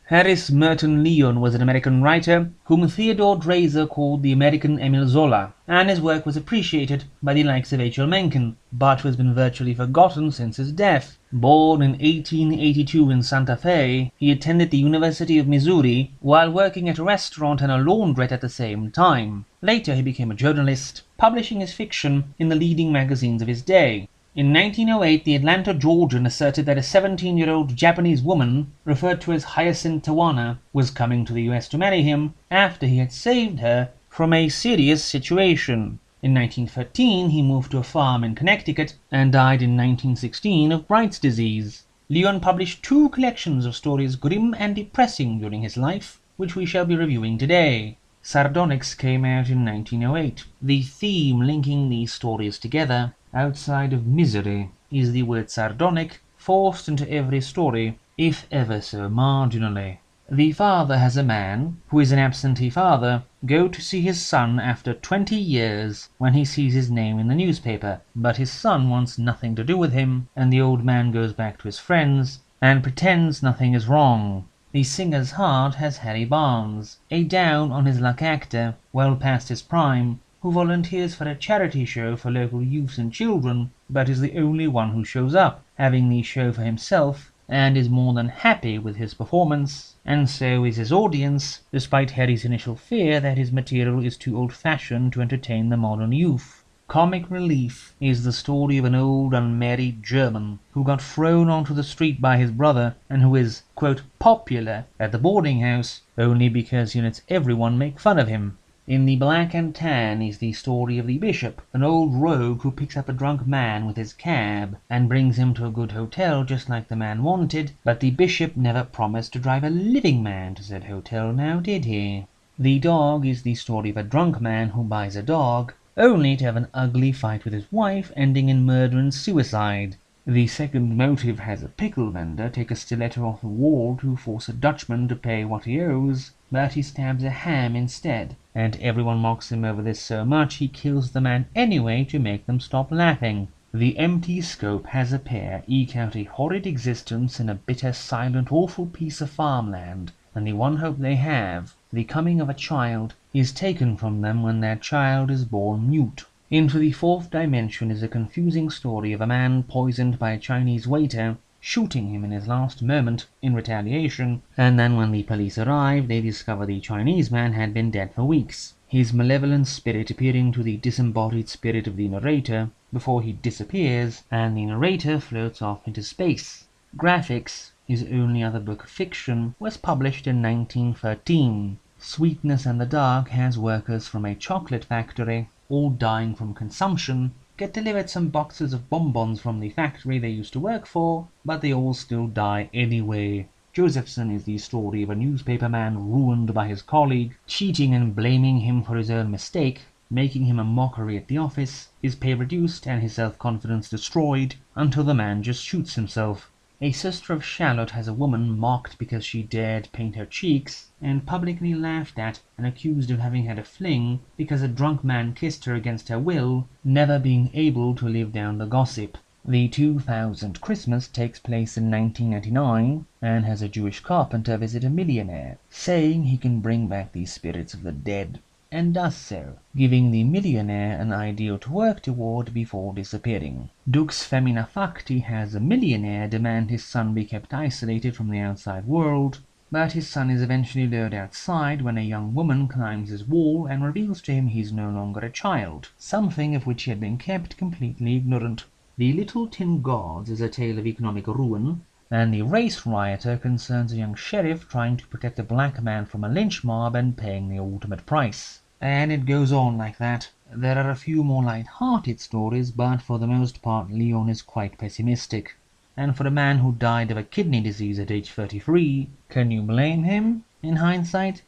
Harris Merton Lyon was an American writer whom Theodore Dreisser called the American Emile Zola, and his work was appreciated by the likes of Mencken, but has been virtually forgotten since his death. Born in 1882 in Santa Fe, he attended the University of Missouri while working at a restaurant and a laundrette at the same time. Later he became a journalist, publishing his fiction in the leading magazines of his day. In 1908, the Atlanta Georgian asserted that a 17-year-old Japanese woman, referred to as Hyacinth Tawana, was coming to the US to marry him after he had saved her from a serious situation. In 1913, he moved to a farm in Connecticut and died in 1916 of Bright's disease. Lyon published 2 collections of stories grim and depressing during his life, which we shall be reviewing today. Sardonics came out in 1908. The theme linking these stories together, outside of misery, is the word sardonic, forced into every story, if ever so marginally. The father has a man, who is an absentee father, go to see his son after 20 years when he sees his name in the newspaper, but his son wants nothing to do with him, and the old man goes back to his friends and pretends nothing is wrong. The singer's heart has Harry Barnes, a down-on-his-luck actor, well past his prime, who volunteers for a charity show for local youths and children, but is the only one who shows up, having the show for himself, and is more than happy with his performance, and so is his audience, despite Harry's initial fear that his material is too old-fashioned to entertain the modern youth. Comic relief is the story of an old unmarried German who got thrown onto the street by his brother and who is, quote, popular at the boarding house only because he lets everyone make fun of him. In The Black and Tan is the story of the bishop, an old rogue who picks up a drunk man with his cab and brings him to a good hotel just like the man wanted, but the bishop never promised to drive a living man to said hotel, now did he? The Dog is the story of a drunk man who buys a dog, only to have an ugly fight with his wife ending in murder and suicide. The second motive has a pickle vendor take a stiletto off the wall to force a Dutchman to pay what he owes, but he stabs a ham instead, and everyone mocks him over this so much he kills the man anyway to make them stop laughing. The empty scope has a pair eke out a horrid existence in a bitter, silent, awful piece of farmland, and the one hope they have, the coming of a child, is taken from them when their child is born mute. Into the fourth dimension is a confusing story of a man poisoned by a Chinese waiter, shooting him in his last moment in retaliation, and then when the police arrive they discover the Chinese man had been dead for weeks, his malevolent spirit appearing to the disembodied spirit of the narrator before he disappears and the narrator floats off into space. Graphics, his only other book of fiction, was published in 1913. Sweetness and the Dark has workers from a chocolate factory, all dying from consumption, get delivered some boxes of bonbons from the factory they used to work for, but they all still die anyway. Josephson is the story of a newspaperman ruined by his colleague, cheating and blaming him for his own mistake, making him a mockery at the office, his pay reduced and his self-confidence destroyed, until the man just shoots himself. A Sister of Shalott has a woman mocked because she dared paint her cheeks, and publicly laughed at and accused of having had a fling because a drunk man kissed her against her will, never being able to live down the gossip. The 2000 Christmas takes place in 1999 and has a Jewish carpenter visit a millionaire, saying he can bring back the spirits of the dead, and does so, giving the millionaire an ideal to work toward before disappearing. Dux Femina Facti has a millionaire demand his son be kept isolated from the outside world, but his son is eventually lured outside when a young woman climbs his wall and reveals to him he's no longer a child, something of which he had been kept completely ignorant. The Little Tin Gods is a tale of economic ruin, and the Race Rioter concerns a young sheriff trying to protect a black man from a lynch mob and paying the ultimate price. And it goes on like that. There are a few more light-hearted stories, but for the most part Lyon is quite pessimistic. And for a man who died of a kidney disease at age 33, can you blame him, in hindsight?